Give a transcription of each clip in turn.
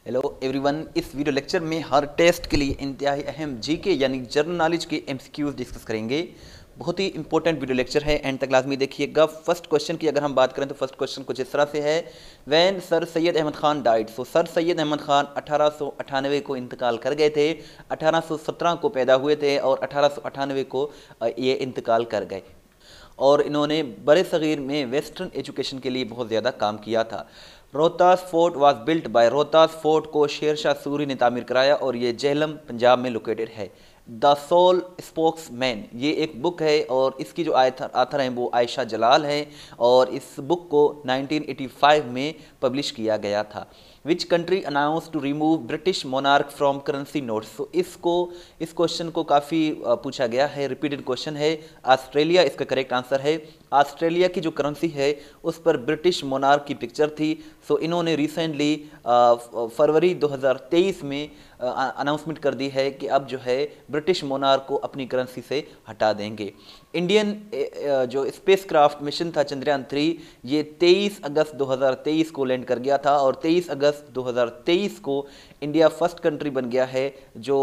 Hello everyone, इस video lecture में हर test के लिए इंतहाई अहम जीके यानी जनरल नॉलेज के एमसीक्यूज डिस्कस करेंगे। बहुत ही इंपॉर्टेंट वीडियो लेक्चर है, एंड तक लाजमी देखिएगा। फर्स्ट क्वेश्चन की अगर हम बात करें तो फर्स्ट क्वेश्चन कुछ इस तरह से है, when sir Syed Ahmad Khan died. So sir Syed Ahmad Khan 1898 को इंतकाल कर गए थे, 1817 को पैदा हुए थे और 1898 को ये इंतकाल कर गए। और इन्होंने बड़े सग़ीर में वेस्टर्न एजुकेशन के लिए बहुत ज़्यादा काम किया था। Rohtas fort was built by, Rohtas fort को शेर शाह सूरी ने तामीर कराया और ये जेहलम पंजाब में लोकेटेड है। द सोल स्पोक्समैन ये एक बुक है और इसकी जो आथर हैं वो आयशा जलाल हैं और इस बुक को 1985 में पब्लिश किया गया था। Which country announce to remove British monarch from currency notes. तो इस क्वेश्चन को काफ़ी पूछा गया है, रिपीटेड क्वेश्चन है। ऑस्ट्रेलिया इसका करेक्ट आंसर है। ऑस्ट्रेलिया की जो करेंसी है उस पर ब्रिटिश मोनार्क की पिक्चर थी। सो इन्होंने रिसेंटली फरवरी 2023 में अनाउंसमेंट कर दी है कि अब जो है ब्रिटिश मोनार्क को अपनी करेंसी से हटा देंगे। इंडियन जो स्पेसक्राफ्ट मिशन था चंद्रयान 3, ये 23 अगस्त 2023 को लैंड कर गया था और 23 अगस्त 2023 को इंडिया फर्स्ट कंट्री बन गया है जो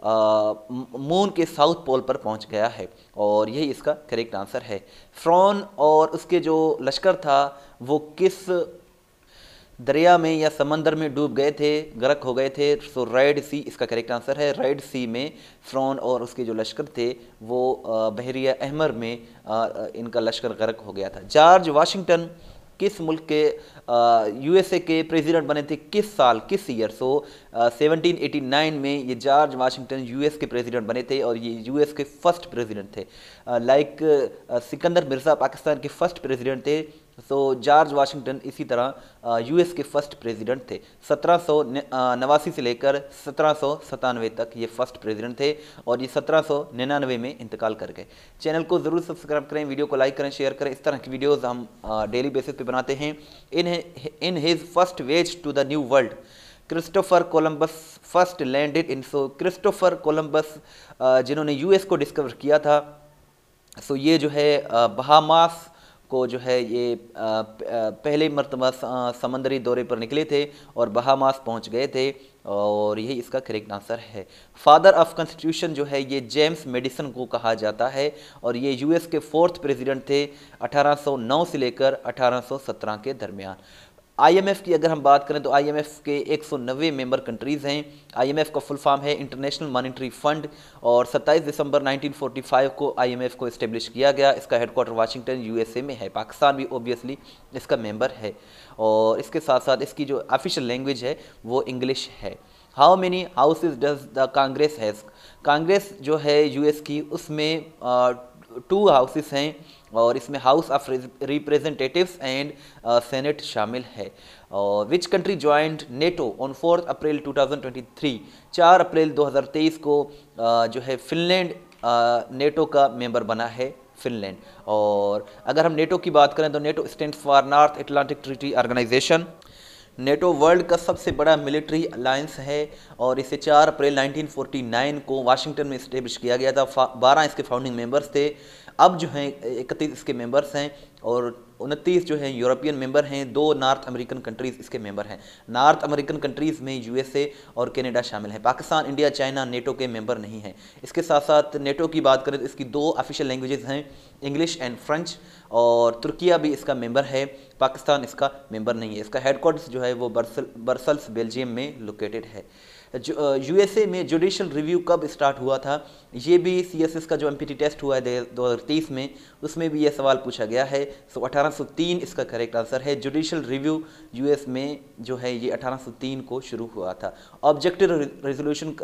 मून के साउथ पोल पर पहुंच गया है और यही इसका करेक्ट आंसर है। फ्रॉन और उसके जो लश्कर था वो किस दरिया में या समंदर में डूब गए थे, गर्क हो गए थे। सो रेड सी इसका करेक्ट आंसर है। रेड सी में फ्रॉन और उसके जो लश्कर थे वो बहरिया अहमर में इनका लश्कर गर्क हो गया था। जॉर्ज वाशिंगटन किस मुल्क के यूएसए के प्रेसिडेंट बने थे, किस साल, किस ईयर। सो 1789 में ये जॉर्ज वाशिंगटन यूएस के प्रेसिडेंट बने थे और ये यूएस के फर्स्ट प्रेसिडेंट थे। लाइक सिकंदर मिर्ज़ा पाकिस्तान के फर्स्ट प्रेसिडेंट थे, सो जॉर्ज वाशिंगटन इसी तरह यूएस के फर्स्ट प्रेसिडेंट थे। 1789 से लेकर 1797 तक ये फर्स्ट प्रेसिडेंट थे और ये 1799 में इंतकाल कर गए। चैनल को ज़रूर सब्सक्राइब करें, वीडियो को लाइक करें, शेयर करें। इस तरह की वीडियोस हम डेली बेसिस पे बनाते हैं। In his first voyage to the new world Christopher Columbus first landed in. So Christopher Columbus जिन्होंने यूएस को डिस्कवर किया था, सो ये जो है बहामास को जो है ये पहले मरतबा समंदरी दौरे पर निकले थे और बहामास पहुंच गए थे और यही इसका करेक्ट आंसर है। फादर ऑफ कॉन्स्टिट्यूशन जो है ये जेम्स मेडिसन को कहा जाता है और ये यूएस के फोर्थ प्रेसिडेंट थे 1809 से लेकर 1817 के दरमियान। आईएमएफ की अगर हम बात करें तो आईएमएफ के 190 मेंबर कंट्रीज़ हैं। आईएमएफ का फुल फॉर्म है इंटरनेशनल मॉनेटरी फंड और 27 दिसंबर 1945 को आईएमएफ को इस्टेब्लिश किया गया। इसका हेडक्वार्टर वाशिंगटन यूएसए में है। पाकिस्तान भी ओबियसली इसका मेंबर है और इसके साथ साथ इसकी जो ऑफिशियल लैंग्वेज है वो इंग्लिश है। How many houses does the Congress has. Congress जो है यूएस की उसमें 2 हाउसेस हैं और इसमें house of representatives and senate शामिल है। और which country joint NATO on 4 अप्रैल 2023। 4 अप्रैल 2023 को जो है फिनलैंड नेटो का मेंबर बना है, फिनलैंड। और अगर हम नेटो की बात करें तो NATO stands for North Atlantic Treaty Organization. NATO world का सबसे बड़ा मिलिट्री अलायंस है और इसे 4 अप्रैल 1949 को वाशिंगटन में इस्टेब्लिश किया गया था। 12 इसके फाउंडिंग मेंबर्स थे। अब जो हैं 31 इसके मेंबर्स हैं और 29 जो हैं यूरोपियन मेंबर हैं। 2 नॉर्थ अमेरिकन कंट्रीज़ इसके मेंबर हैं। नॉर्थ अमेरिकन कंट्रीज़ में यूएसए और कनाडा शामिल हैं। पाकिस्तान, इंडिया, चाइना नेटो के मेंबर नहीं हैं। इसके साथ साथ नेटो की बात करें तो इसकी 2 ऑफिशियल लैंग्वेजेस हैं, इंग्लिश एंड फ्रेंच, और तुर्किया भी इसका मेंबर है। पाकिस्तान इसका मेंबर नहीं है। इसका हेडक्वार्टर्स जो है वो ब्रसल्स बेल्जियम में लोकेटेड है। यूएसए में जुडिशल रिव्यू कब स्टार्ट हुआ था, ये भी सीएसएस का जो एमपीटी टेस्ट हुआ है 2023 में, उसमें भी ये सवाल पूछा गया है। सो 1803 इसका करेक्ट आंसर है। जुडिशल रिव्यू यूएस में जो है ये 1803 को शुरू हुआ था। ऑब्जेक्टिव रेजोल्यूशन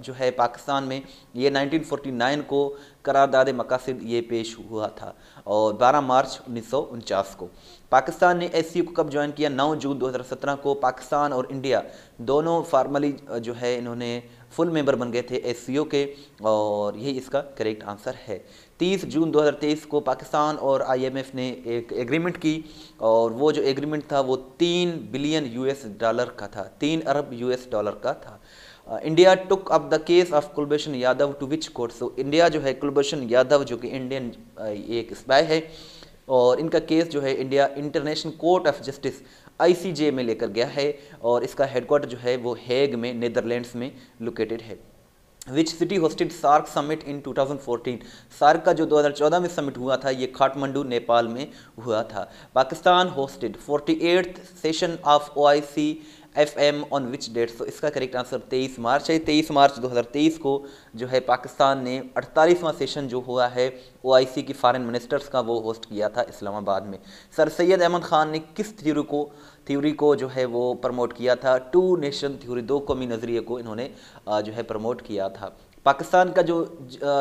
जो है पाकिस्तान में ये 1949 को करारदाद मकासद ये पेश हुआ था और 12 मार्च 1949 को। पाकिस्तान ने एससीओ को कब ज्वाइन किया, 9 जून 2017 को। पाकिस्तान और इंडिया दोनों फार्मली जो है इन्होंने फुल मेंबर बन गए थे एससीओ के और यही इसका करेक्ट आंसर है। 30 जून 2023 को पाकिस्तान और आईएमएफ ने एक एग्रीमेंट की और वो जो एग्रीमेंट था वो 3 बिलियन यूएस डॉलर का था, 3 अरब यूएस डॉलर का था। India took up the case of Kulbhushan Yadav to which court. So India जो है कुलभूषण यादव जो कि इंडियन एक स्पाई है और इनका केस जो है India international court of justice ICJ में लेकर गया है और इसका हेडक्वार्टर जो है वो हेग में नीदरलैंड्स में लोकेटेड है। Which city hosted SAARC summit in 2014? SAARC का जो 2014 में समिट हुआ था ये काठमांडू नेपाल में हुआ था। Pakistan hosted 48th session of OIC FM on which date? तो इसका करेक्ट आंसर 23 मार्च है। 23 मार्च 2023 को जो है पाकिस्तान ने 48वां सेशन जो हुआ है OIC की फॉरेन मिनिस्टर्स का वो होस्ट किया था इस्लामाबाद में। सर सैयद अहमद खान ने किस थ्योरी को जो है वो प्रमोट किया था? 2 नेशन थ्योरी, 2 कौमी नज़रिए को इन्होंने जो है प्रमोट किया था। पाकिस्तान का जो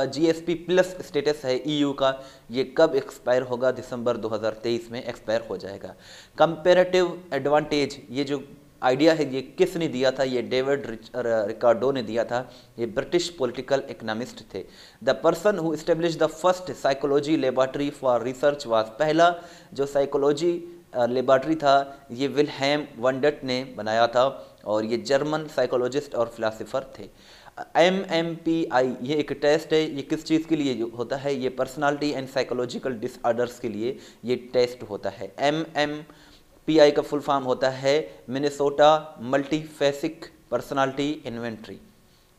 GSP प्लस स्टेटस है EU का, ये कब एक्सपायर होगा? दिसंबर 2023 में एक्सपायर हो जाएगा। कंपेरेटिव एडवांटेज, ये जो आइडिया है ये किसने दिया था? ये डेविड रिकार्डो ने दिया था। ये ब्रिटिश पॉलिटिकल इकोनॉमिस्ट थे। The person who establish the first psychology laboratory for research was, पहला जो साइकोलॉजी लेबॉर्ट्री था ये विल्हेम वंडट ने बनाया था और ये जर्मन साइकोलॉजिस्ट और फिलासफर थे। MMPI ये एक टेस्ट है, ये किस चीज़ के लिए होता है? ये पर्सनालिटी एंड साइकोलॉजिकल डिसऑर्डर्स के लिए ये टेस्ट होता है। MMPI का फुल फॉर्म होता है Minnesota multiphasic personality inventory.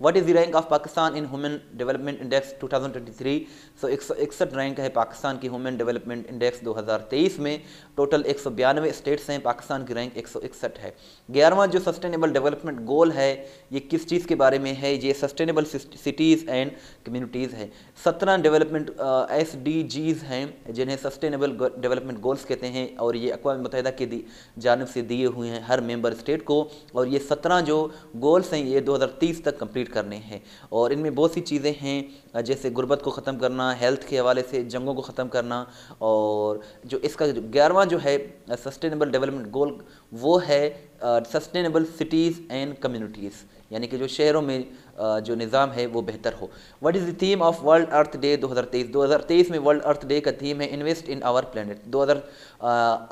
What is the rank of Pakistan in human development index 2023? So 161 rank है पाकिस्तान की ह्यूमन डेवलपमेंट इंडेक्स 2023 में। टोटल 192 स्टेट्स हैं, पाकिस्तान की रैंक 161 है। 11वां जो सस्टेनेबल डेवलपमेंट गोल है ये किस चीज़ के बारे में है? ये सस्टेनेबल सिटीज़ एंड कम्युनिटीज़ हैं। 17 डेवलपमेंट SDGs हैं जिन्हें सस्टेनेबल डेवलपमेंट गोल्स कहते हैं और ये अक़वाम मुत्तहिदा की जानिब से दिए हुए हैं हर मेंबर स्टेट को। और ये 17 जो गोल्स हैं ये 2030 तक कंप्लीट करने हैं और इनमें बहुत सी चीज़ें हैं जैसे गुर्बत को ख़त्म करना, हेल्थ के हवाले से जंगों को ख़त्म करना। और जो इसका 11वां जो है सस्टेनेबल डेवलपमेंट गोल वो है सस्टेनेबल सिटीज़ एंड कम्युनिटीज़, यानी कि जो शहरों में जो निज़ाम है वो बेहतर हो। What is the theme of world earth day 2023? 2023 में वर्ल्ड अर्थ डे का थीम है invest in our planet.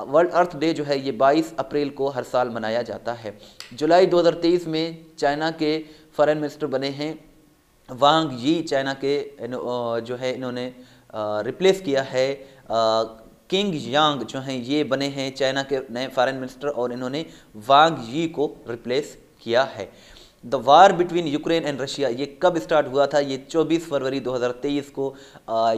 World earth day जो है ये 22 अप्रैल को हर साल मनाया जाता है। जुलाई 2023 में चाइना के फॉरेन मिनिस्टर बने हैं वांग यी, चाइना के जो है इन्होंने रिप्लेस किया है किंग यांग जो हैं ये बने हैं चाइना के नए फॉरेन मिनिस्टर और इन्होंने वांग यी को रिप्लेस किया है। The war between Ukraine and Russia ये कब स्टार्ट हुआ था? ये 24 फरवरी 2023 को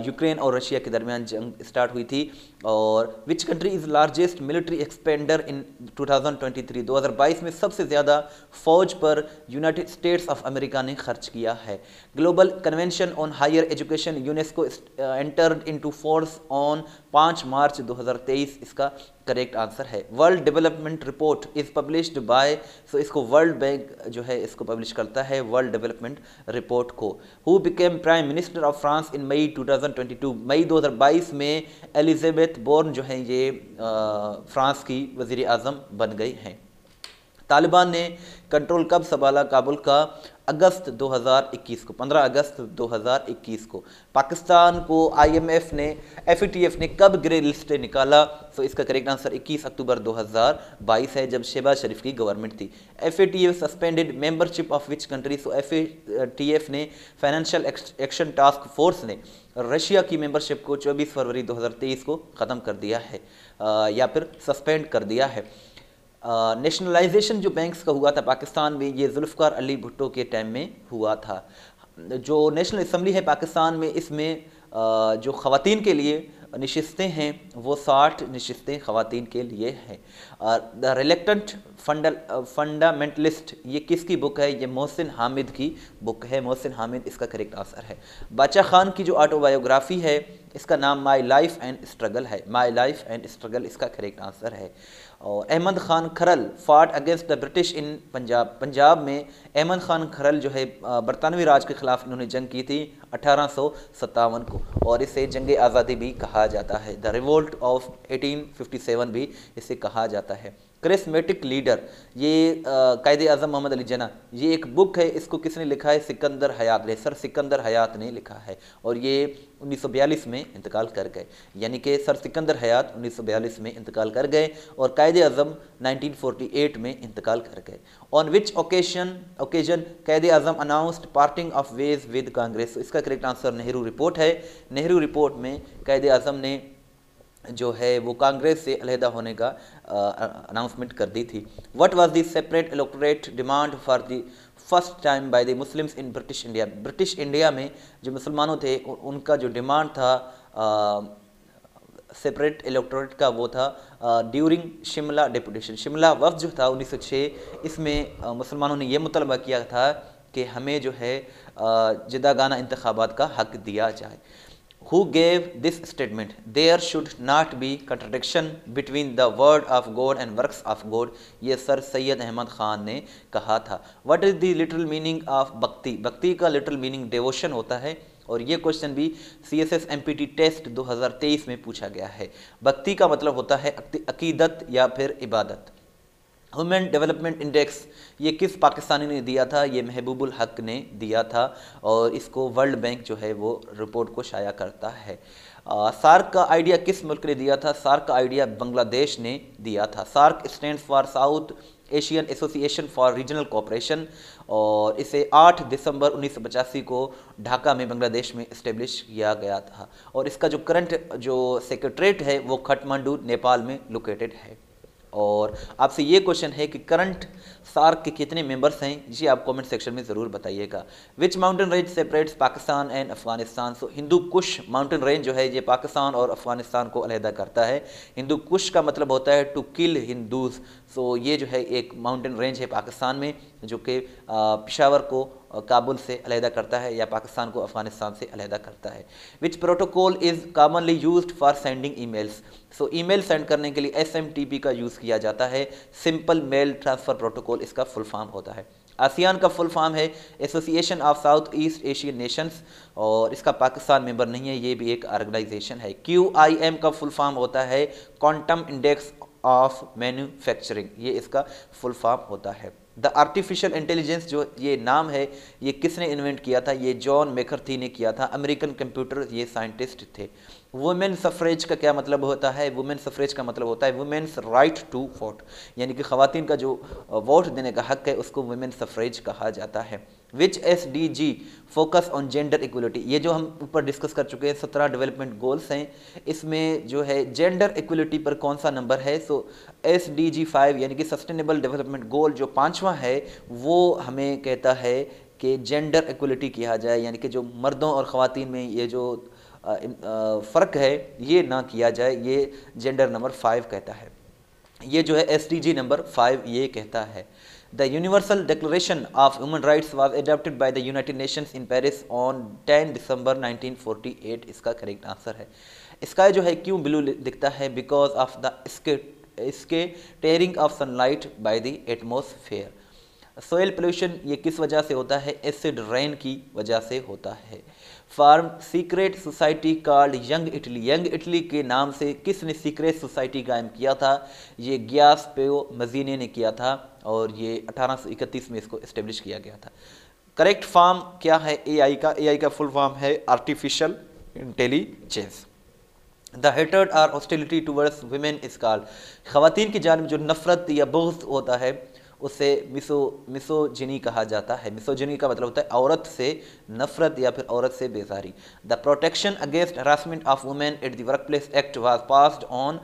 यूक्रेन और रशिया के दरमियान जंग स्टार्ट हुई थी। और which country is largest military expender in 2023? 2022 में सबसे ज़्यादा फ़ौज पर यूनाइटेड स्टेट्स ऑफ अमेरिका ने खर्च किया है। Global convention on higher education UNESCO entered into force on 5 March 2023 इसका करेक्ट आंसर है। World development report is published by, so इसको वर्ल्ड बैंक जो है इसको पब्लिश करता है वर्ल्ड डेवलपमेंट रिपोर्ट को। Who became prime minister of France in May 2022? मई 2022 में एलिजाबेथ बोर्न जो है ये फ्रांस की वज़ीर आज़म बन गई हैं। तालिबान ने कंट्रोल कब संभाला काबुल का? अगस्त 2021 को, 15 अगस्त 2021 को। पाकिस्तान को IMF ने FATF ने कब ग्रे लिस्ट निकाला? तो इसका करेक्ट आंसर 21 अक्टूबर 2022 है जब शहबाज शरीफ की गवर्नमेंट थी। FATF suspended membership of which country? तो FATF ने फाइनेंशियल एक्शन टास्क फोर्स ने रशिया की मेंबरशिप को 24 फरवरी 2023 को ख़त्म कर दिया है या फिर सस्पेंड कर दिया है। नेशनलाइजेशन जो बैंक्स का हुआ था पाकिस्तान में ये जुल्फ़िकार अली भुट्टो के टाइम में हुआ था। जो नेशनल असम्बली है पाकिस्तान में इसमें जो ख़वातीन के लिए नशिस्तें हैं वो 60 नशिस्तें ख़वातीन के लिए हैं। द रिलेक्टेंट फंडामेंटलिस्ट ये किसकी बुक है? ये मोहसिन हामिद की बुक है। मोहसिन हामिद इसका करेक्ट आंसर है। बादशाह खान की जो ऑटोबायोग्राफी है इसका नाम माई लाइफ एंड स्ट्रगल है। माई लाइफ एंड स्ट्रगल इसका करेक्ट आंसर है। और अहमद खान खरल फाट against the British in Punjab. Punjab में अहमद खान खरल जो है बरतानवी राज के ख़िलाफ़ इन्होंने जंग की थी 1857 को और इसे जंग आज़ादी भी कहा जाता है। द रिवोल्ट ऑफ 1857 भी इसे कहा जाता है। करिस्मेटिक लीडर ये कायदे आज़म मोहम्मद अली जिन्ना ये एक बुक है, इसको किसने लिखा है? सिकंदर हयात ने, सर सिकंदर हयात ने लिखा है और ये 1942 में इंतकाल कर गए, यानी कि सर सिकंदर हयात 1942 में इंतकाल कर गए और कायदे आज़म 1948 में इंतकाल कर गए। On which occasion Quaid-e Azam announced parting of ways with Congress? इसका करेक्ट आंसर नेहरू रिपोर्ट है। नेहरू रिपोर्ट में कायदे आज़म ने जो है वो कांग्रेस से अलहदा होने का अनाउंसमेंट कर दी थी। What was the separate electorate demand for the first time by the Muslims in British India. British India में जो मुसलमानों थे उनका जो डिमांड था सेपरेट इलेक्टोरेट का, वो था ड्यूरिंग शिमला डेपुटेशन। शिमला वफ्द जो था 1906, इसमें मुसलमानों ने यह मुतलबा किया था कि हमें जो है जुदागाना इंतखाबात का हक दिया जाए। Who gave this statement? There should not be contradiction between the word of God and works of God. ये सर सैयद अहमद ख़ान ने कहा था। What is the literal meaning of भक्ति? भक्ति का literal meaning devotion होता है, और ये क्वेश्चन भी CSS MPT टेस्ट 2023 में पूछा गया है। भक्ति का मतलब होता है अकीदत या फिर इबादत। ह्यूमन डेवलपमेंट इंडेक्स ये किस पाकिस्तानी ने दिया था? ये महबूबुल हक ने दिया था, और इसको वर्ल्ड बैंक जो है वो रिपोर्ट को शाया करता है। सार्क का आइडिया किस मुल्क ने दिया था? सार्क का आइडिया बांग्लादेश ने दिया था। SAARC stands for South Asian Association for Regional Cooperation, और इसे 8 दिसंबर 1985 को ढाका में बांग्लादेश में इस्टेब्लिश किया गया था, और इसका जो करंट जो सेक्रेटरीट है वो काठमांडू नेपाल में लोकेटेड है। और आपसे ये क्वेश्चन है कि करंट सार्क के कितने मेंबर्स हैं, जी आप कमेंट सेक्शन में ज़रूर बताइएगा। Which mountain range separates Pakistan and Afghanistan? So Hindu Kush mountain range जो है ये पाकिस्तान और अफगानिस्तान को अलहदा करता है। हिंदू कुश का मतलब होता है टू किल हिंदूज। सो ये जो है एक माउंटेन रेंज है पाकिस्तान में, जो कि पेशावर को काबुल से अलहदा करता है, या पाकिस्तान को अफगानिस्तान से अलहदा करता है। विच protocol is commonly used for sending emails? So email send करने के लिए SMTP का यूज़ किया जाता है। सिंपल मेल ट्रांसफ़र प्रोटोकॉल इसका फुल फॉर्म होता है। आसियान का फुल फॉर्म है association of south east Asian Nations, और इसका पाकिस्तान मेंबर नहीं है, ये भी एक ऑर्गेनाइजेशन है। QIM का फुल फॉर्म होता है क्वांटम इंडेक्स ऑफ मैन्युफैक्चरिंग, ये इसका फुल फॉर्म होता है। द आर्टिफिशियल इंटेलिजेंस जो ये नाम है ये किसने इन्वेंट किया था? ये जॉन मैकर्थी ने किया था, अमेरिकन कंप्यूटर ये साइंटिस्ट थे। वुमेन सफरेज का क्या मतलब होता है? वुमेन सफरेज का मतलब होता है वुमेन्स राइट टू वोट, यानी कि ख़वातीन का जो वोट देने का हक है उसको वुमेन सफरेज कहा जाता है। विच SDG focus on gender equality? ये जो हम ऊपर डिस्कस कर चुके हैं 17 डेवलपमेंट गोल्स हैं, इसमें जो है जेंडर इक्वलिटी पर कौन सा नंबर है? सो SDG 5 यानी कि सस्टेनेबल डेवलपमेंट गोल जो 5वां है वो हमें कहता है कि जेंडर इक्वलिटी किया जाए, यानी कि जो मर्दों और ख़वातीन में ये जो फ़र्क है ये ना किया जाए, ये जेंडर नंबर 5 कहता है। ये जो है SDG नंबर 5 ये कहता है। The universal declaration of human rights was adopted by the United Nations in Paris on 10 दिसंबर 1948, इसका करेक्ट आंसर है। स्काई जो है क्यों ब्लू दिखता है? बिकॉज ऑफ द इसके scattering of sunlight by the atmosphere. Soil pollution ये किस वजह से होता है? एसिड रेन की वजह से होता है। Form secret society called young Italy, young Italy के नाम से किसने सीक्रेट सोसाइटी कायम किया था? ये गियास पेओ मजीने ने किया था, और ये 1831 में इसको इस्टेब्लिश किया गया था। करेक्ट फॉर्म क्या है AI का? AI का फुल फॉर्म है artificial intelligence. The hatred or hostility towards women is called, ख़वातीन की जानिब जो नफरत या बुग़्ज़ होता है उसे मिसोजिनी कहा जाता है। मिसोजिनी का मतलब होता है औरत से नफरत या फिर औरत से बेजारी। The protection against harassment of women at the work place act was passed on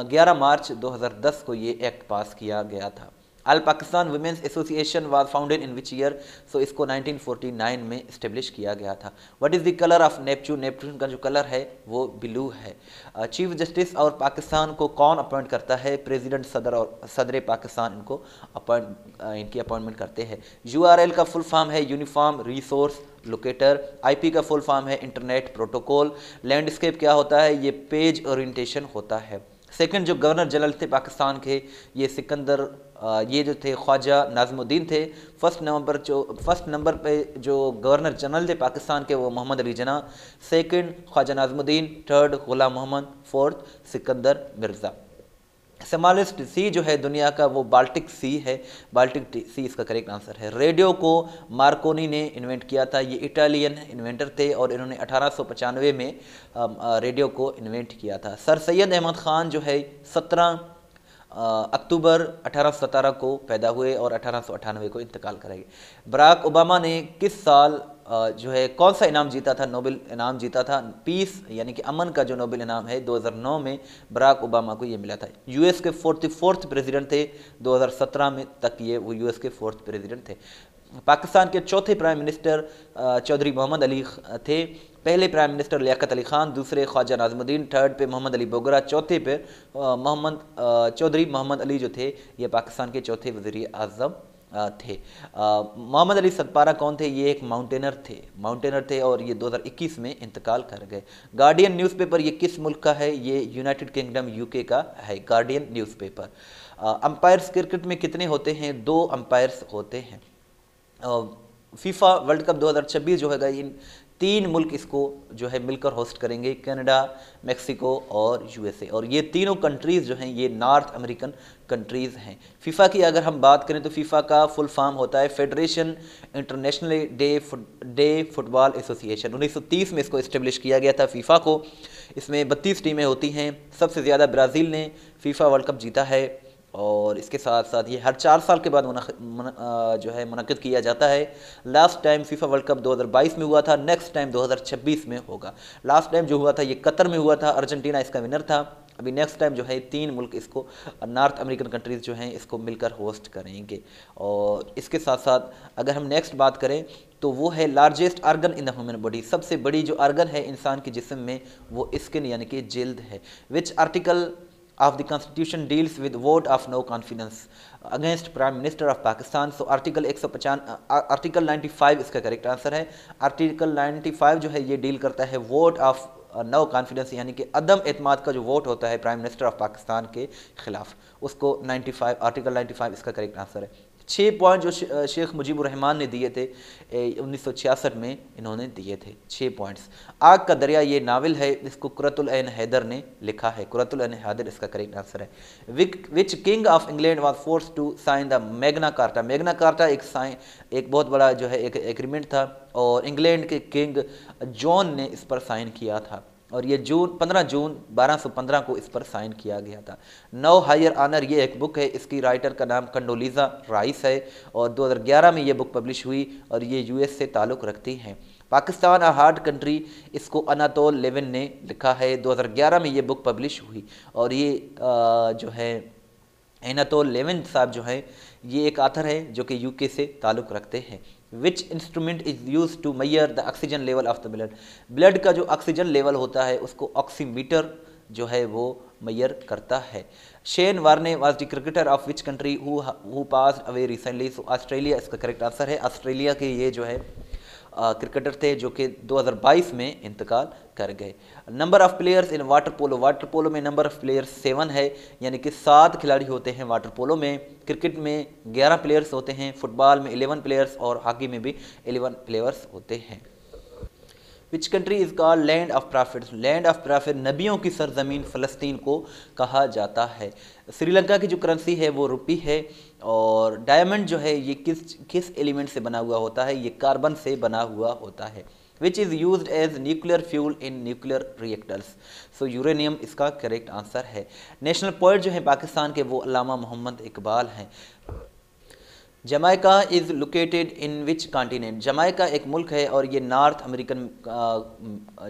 11 March 2010 को ये एक्ट पास किया गया था। All Pakistan women's association was founded in which year? So इसको 1949 में इस्टेब्लिश किया गया था। What is the colour of Neptune? Neptune का जो कलर है वो ब्लू है। चीफ जस्टिस और पाकिस्तान को कौन अपॉइंट करता है? प्रेसिडेंट, सदर और सदर पाकिस्तान इनको इनकी अपॉइंटमेंट करते हैं। URL का फुल फॉर्म है यूनिफॉर्म रिसोर्स लोकेटर। IP का फुल फॉर्म है इंटरनेट प्रोटोकॉल। लैंडस्केप क्या होता है? ये पेज ओरिएंटेशन होता है। सेकंड जो गवर्नर जनरल थे पाकिस्तान के ये सिकंदर ये जो थे ख्वाजा नाज़मुद्दीन थे। फर्स्ट नंबर पे जो गवर्नर जनरल थे पाकिस्तान के वो मोहम्मद अली जिन्ना, सेकंड ख्वाजा नाज़मुद्दीन, थर्ड गुलाम मोहम्मद, फोर्थ सिकंदर मिर्ज़ा। स्मॉलेस्ट सी जो है दुनिया का वो बाल्टिक सी है, बाल्टिक सी इसका करेक्ट आंसर है। रेडियो को मार्कोनी ने इन्वेंट किया था, ये इटालियन इन्वेंटर थे और इन्होंने 1895 में रेडियो को इन्वेंट किया था। सर सैयद अहमद ख़ान जो है 17 अक्टूबर 1817 को पैदा हुए और 1898 को इंतकाल करेंगे। बराक ओबामा ने किस साल जो है कौन सा इनाम जीता था, नोबेल इनाम जीता था पीस यानी कि अमन का जो नोबेल इनाम है 2009 में बराक ओबामा को ये मिला था। यूएस के 44th प्रेसिडेंट थे 2017 में तक, ये वो यूएस के 4th प्रेसिडेंट थे। पाकिस्तान के चौथे प्राइम मिनिस्टर चौधरी मोहम्मद अली थे। पहले प्राइम मिनिस्टर लियाकत अली खान, दूसरे ख्वाजा नाज़मुद्दीन, थर्ड पे मोहम्मद अली बोगरा, चौथे पे चौधरी मोहम्मद अली जो थे ये पाकिस्तान के चौथे वज़ीर आज़म थे। मोहम्मद अली सतपारा कौन थे? ये एक माउंटेनर थे और ये 2021 में इंतकाल कर गए। गार्डियन न्यूज़पेपर ये किस मुल्क का है? ये यूनाइटेड किंगडम यूके का है गार्डियन न्यूज़पेपर। अंपायर्स क्रिकेट में कितने होते हैं? 2 अंपायर्स होते हैं। फीफा वर्ल्ड कप 2026 जो है इन 3 मुल्क इसको जो है मिलकर होस्ट करेंगे, कनाडा, मेक्सिको और यूएसए। और ये तीनों कंट्रीज़ जो हैं ये नॉर्थ अमेरिकन कंट्रीज़ हैं। फीफा की अगर हम बात करें तो फीफा का फुल फॉर्म होता है federation international day football association. 1930 में इसको इस्टेब्लिश किया गया था फीफा को। इसमें 32 टीमें होती हैं। सबसे ज़्यादा ब्राज़ील ने फीफा वर्ल्ड कप जीता है और इसके साथ साथ ये हर 4 साल के बाद जो है मुनक़िद किया जाता है। Last time FIFA world cup 2022 में हुआ था, नेक्स्ट टाइम 2026 में होगा। लास्ट टाइम जो हुआ था ये कतर में हुआ था, अर्जेंटीना इसका विनर था। अभी नेक्स्ट टाइम जो है 3 मुल्क इसको नॉर्थ अमेरिकन कंट्रीज़ जो हैं इसको मिलकर होस्ट करेंगे। और इसके साथ साथ अगर हम नेक्स्ट बात करें तो वो है largest organ in the human body. सबसे बड़ी जो आर्गन है इंसान के जिस्म में वो स्किन यानी कि जिल्द है। Which article of the constitution deals with vote of no confidence against prime minister of Pakistan? So article 95 इसका करेक्ट आंसर है। आर्टिकल 95 जो है ये डील करता है वोट ऑफ नो कॉन्फिडेंस यानी कि अदम एतमाद का जो वोट होता है प्राइम मिनिस्टर ऑफ पाकिस्तान के खिलाफ, उसको आर्टिकल 95 इसका करेक्ट आंसर है। 6 पॉइंट जो शेख मुजीबुर रहमान ने दिए थे 1966 में, इन्होंने दिए थे 6 पॉइंट्स। आग का दरिया ये नावल है, इसको कुरतुल ऐन हैदर ने लिखा है। कुरतुल ऐन हैदर इसका करेक्ट आंसर है। Which king of England was force to sign the Magna Carta? Magna Carta एक बहुत बड़ा जो है एक एग्रीमेंट था और इंग्लैंड के किंग जॉन ने इस पर साइन किया था और ये 15 जून 1215 को इस पर साइन किया गया था। नो हायर ऑनर ये एक बुक है, इसकी राइटर का नाम कंडोलीज़ा राइस है और 2011 में ये बुक पब्लिश हुई और ये यूएस से ताल्लुक़ रखती हैं। पाकिस्तान अ हार्ड कंट्री, इसको अनातोल लेविन ने लिखा है। 2011 में ये बुक पब्लिश हुई और ये जो है अनातोल लेविन साहब जो है ये एक आथर है जो कि यूके से ताल्लुक़ रखते हैं। Which instrument is use to measure the oxygen level of the blood? Blood का जो ऑक्सीजन लेवल होता है उसको ऑक्सीमीटर जो है वो मैयर करता है। Shane Warne was the cricketer of which country who passed away recently? So Australia इसका करेक्ट आंसर है। ऑस्ट्रेलिया के ये जो है क्रिकेटर थे जो कि 2022 में इंतकाल कर गए। Number of players in water polo? Water polo में नंबर ऑफ़ प्लेयर्स 7 है यानी कि 7 खिलाड़ी होते हैं वाटर पोलो में। क्रिकेट में 11 प्लेयर्स होते हैं, फुटबॉल में 11 प्लेयर्स और हॉकी में भी 11 प्लेयर्स होते हैं। विच country is called land of profit? Land of profit नबियों की सरजमीन फ़लस्तीन को कहा जाता है। श्रीलंका की जो करेंसी है वो रुपी है और डायमंड जो है ये किस एलिमेंट से बना हुआ होता है? ये कार्बन से बना हुआ होता है। Which is used as nuclear fuel in nuclear reactors? So uranium इसका करेक्ट आंसर है। नेशनल पोएट जो है पाकिस्तान के वो अल्लामा मोहम्मद इकबाल हैं। Jamaica is located in which continent? Jamaica एक मुल्क है और ये नॉर्थ अमेरिकन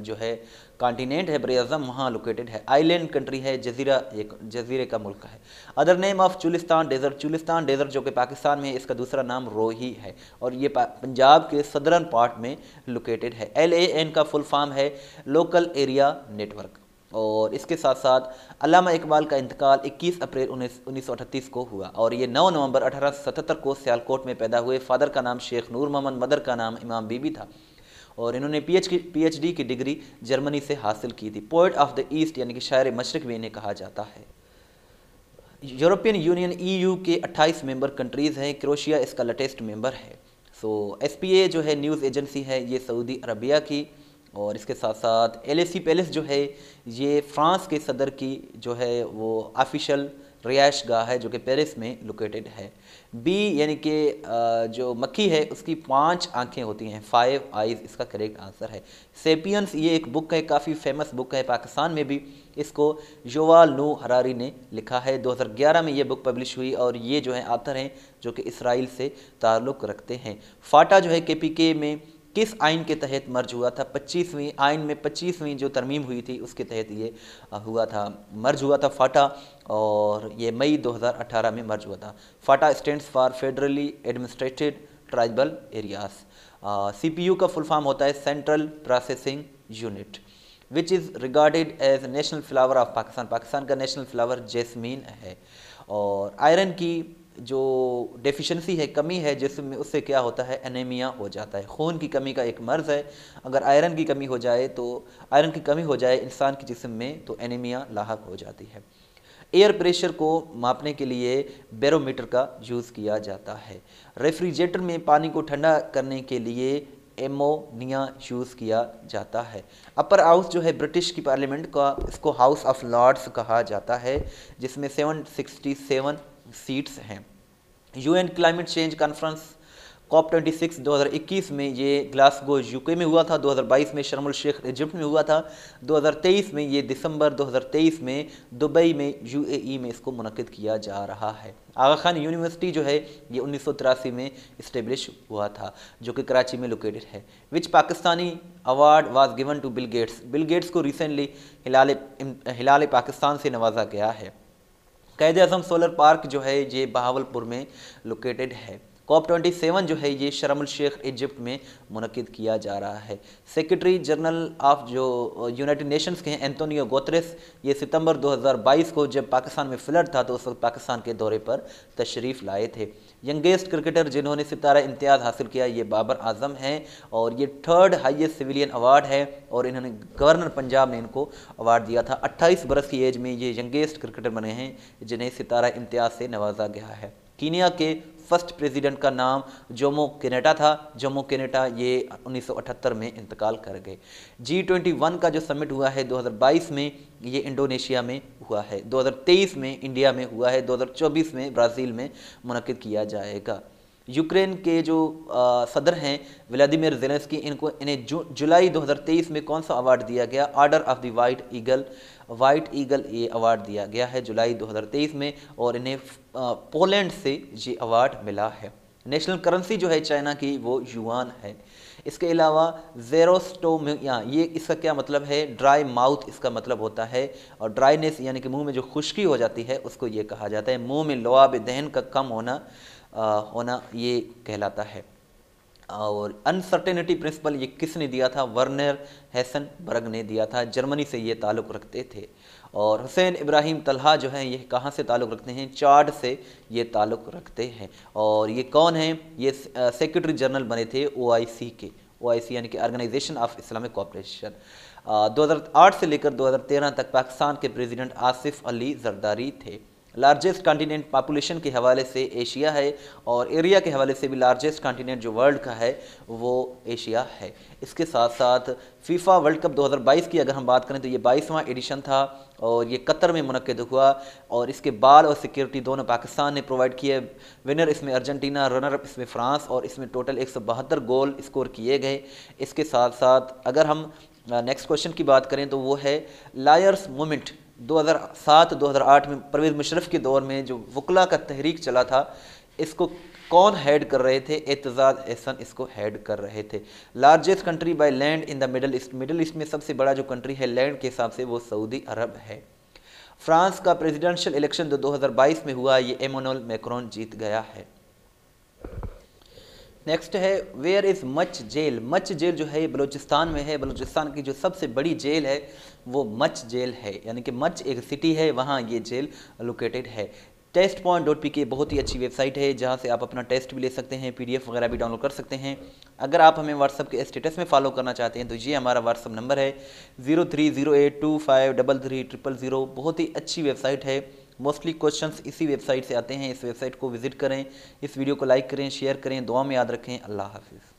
जो है कॉन्टिनेंट है, बर-ए-आज़म वहाँ लोकेटेड है। आइलैंड कंट्री है, जजीरे का मुल्क है। Other name of Cholistan desert? Cholistan desert जो कि पाकिस्तान में है इसका दूसरा नाम रोही है और ये पंजाब के सदर्न पार्ट में लोकेटेड है। LAN का फुल फॉर्म है लोकल एरिया नेटवर्क। और इसके साथ साथ अल्लामा इकबाल का इंतकाल 21 अप्रैल 1938 को हुआ और ये 9 नवंबर 1877 को सियालकोट में पैदा हुए। फादर का नाम शेख नूर मोहम्मद, मदर का नाम इमाम बीबी था और इन्होंने PhD की डिग्री जर्मनी से हासिल की थी। पोएट ऑफ द ईस्ट यानी कि शायर मशरिक भी इन्हें कहा जाता है। यूरोपियन यूनियन EU के 28 मेंबर कंट्रीज़ हैं, क्रोशिया इसका लेटेस्ट मेंबर है। सो SPA जो है न्यूज़ एजेंसी है ये सऊदी अरबिया की और इसके साथ साथ LSE पैलेस जो है ये फ्रांस के सदर की जो है वो ऑफिशियल रिहाइश गाह है जो कि पेरिस में लोकेटेड है। बी यानी कि जो मक्खी है उसकी 5 आँखें होती हैं, 5 आइज़ इसका करेक्ट आंसर है। सेपियंस ये एक बुक है, काफ़ी फेमस बुक है, पाकिस्तान में भी इसको युवाल नोह हरारी ने लिखा है। 2011 में ये बुक पब्लिश हुई और ये जो है आथर हैं जो कि इसराइल से ताल्लुक़ रखते हैं। फाटा जो है KPK में किस आइन के तहत मर्ज हुआ था? 25वीं आइन में 25वीं जो तरमीम हुई थी उसके तहत ये हुआ था, मर्ज हुआ था फाटा, और ये मई 2018 में मर्ज हुआ था। FATA stands for federally administered tribal areas. CPU का फुल फॉर्म होता है central processing unit, which is regarded as national flower of Pakistan. Pakistan का नेशनल फ्लावर जैस्मीन है। और आयरन की जो डेफिशिएंसी है, कमी है जिसमें, उससे क्या होता है? एनीमिया हो जाता है। खून की कमी का एक मर्ज़ है। अगर आयरन की कमी हो जाए तो आयरन की कमी हो जाए इंसान के जिस्म में तो एनीमिया लाहक हो जाती है। एयर प्रेशर को मापने के लिए बैरोमीटर का यूज़ किया जाता है। रेफ्रिजरेटर में पानी को ठंडा करने के लिए एमोनिया यूज़ किया जाता है। अपर हाउस जो है ब्रिटिश की पार्लियामेंट का, इसको हाउस ऑफ लॉर्ड्स कहा जाता है, जिसमें 767 सीट्स हैं। UN climate change conference COP26 2021 में ये ग्लासगो UK में हुआ था, 2022 में शर्म अल शेख इजिप्ट में हुआ था, 2023 में ये दिसंबर 2023 में दुबई में UAE में इसको मुनक्किद किया जा रहा है। आगा खान यूनिवर्सिटी जो है ये 1983 में इस्टेब्लिश हुआ था, जो कि कराची में लोकेटेड है। Which Pakistani award was given to Bill Gates. Bill Gates को रिसेंटली हिलाल पाकिस्तान से नवाजा गया है। क़ायद आज़म सोलर पार्क जो है ये बहावलपुर में लोकेटेड है। COP27 जो है ये शर्म अल शेख इजिप्ट में मुनक्किद किया जा रहा है। सेक्रेटरी जनरल ऑफ जो यूनाइटेड नेशंस के हैं एंटोनियो गुतेरेस, ये सितंबर 2022 को जब पाकिस्तान में फ्लड था तो उस वक्त पाकिस्तान के दौरे पर तशरीफ़ लाए थे। यंगेस्ट क्रिकेटर जिन्होंने सितारा इम्तियाज़ हासिल किया ये बाबर आजम हैं, और ये 3rd हाईएस्ट सिविलियन अवार्ड है, और इन्होंने गवर्नर पंजाब ने इनको अवार्ड दिया था। 28 बरस की एज में ये यंगेस्ट क्रिकेटर बने हैं जिन्हें सितारा इम्तियाज़ से नवाजा गया है। कीनिया के फर्स्ट प्रेसिडेंट का नाम जोमो केनेटा था। जोमो केनेटा ये 1978 में इंतकाल कर गए। G21 का जो समिट हुआ है 2022 में, ये इंडोनेशिया में हुआ है। 2023 में इंडिया में हुआ है। 2024 में ब्राज़ील में मुनक्किद किया जाएगा। यूक्रेन के जो सदर हैं व्लादिमीर ज़ेलेंस्की, इन्हें जुलाई 2023 में कौन सा अवार्ड दिया गया? Order of the white eagle ये अवार्ड दिया गया है जुलाई 2023 में, और इन्हें पोलैंड से ये अवार्ड मिला है। नेशनल करेंसी जो है चाइना की वो युआन है। इसके अलावा ज़ेरोस्टोमिया, ये इसका क्या मतलब है? ड्राई माउथ इसका मतलब होता है, और ड्राइनेस यानी कि मुंह में जो खुश्की हो जाती है उसको ये कहा जाता है। मुंह में लुआब दहन का कम होना ये कहलाता है। और अनसर्टेनिटी प्रिंसिपल ये किसने दिया था? वर्नर हेसेनबर्ग ने दिया था। जर्मनी से ये ताल्लुक़ रखते थे। और हुसैन इब्राहिम तलहा जो हैं ये कहाँ से ताल्लुक़ रखते हैं? चाड से ये ताल्लुक़ रखते हैं। और ये कौन हैं? ये सेक्रेटरी जनरल बने थे OIC के। OIC यानी कि ऑर्गेनाइजेशन ऑफ इस्लामिक कोऑपरेशन। 2008 से लेकर 2013 तक पाकिस्तान के प्रेसिडेंट आसिफ अली जरदारी थे। लार्जेस्ट कॉन्टिनेंट पॉपुलेशन के हवाले से एशिया है, और एरिया के हवाले से भी लार्जेस्ट कॉन्टिनेंट जो वर्ल्ड का है वो एशिया है। इसके साथ साथ फीफा वर्ल्ड कप 2022 की अगर हम बात करें तो ये 22वां एडिशन था, और ये कतर में मुनक्किद हुआ, और इसके बाल और सिक्योरिटी दोनों पाकिस्तान ने प्रोवाइड किए। विनर इसमें अर्जेंटीना, रनर अप इसमें फ्रांस, और इसमें टोटल 172 गोल स्कोर किए गए। इसके साथ साथ अगर हम नेक्स्ट क्वेश्चन की बात करें तो वो है लायर्स मूवमेंट 2007-2008 में परवेज़ मुशर्रफ के दौर में जो वकला का तहरीक चला था, इसको कौन हेड कर रहे थे? एतजाज़ एहसन इसको हेड कर रहे थे। Largest country by land in the middle east, middle east में सबसे बड़ा जो कंट्री है लैंड के हिसाब से वो सऊदी अरब है। फ्रांस का प्रेसिडेंशियल इलेक्शन जो 2022 में हुआ ये इमैनुअल मैक्रोन जीत गया है। नेक्स्ट है वेयर इज़ मच जेल। मच जेल जो है ये बलूचिस्तान में है। बलूचिस्तान की जो सबसे बड़ी जेल है वो मच जेल है, यानी कि मच एक सिटी है, वहाँ ये जेल लोकेटेड है। test.pk बहुत ही अच्छी वेबसाइट है जहाँ से आप अपना टेस्ट भी ले सकते हैं, PDF वगैरह भी डाउनलोड कर सकते हैं। अगर आप हमें व्हाट्सअप के स्टेटस में फॉलो करना चाहते हैं तो ये हमारा व्हाट्सअप नंबर है 0308253300। बहुत ही अच्छी वेबसाइट है। मोस्टली क्वेश्चंस इसी वेबसाइट से आते हैं। इस वेबसाइट को विजिट करें, इस वीडियो को लाइक करें, शेयर करें, दुआ में याद रखें। अल्लाह हाफिज़।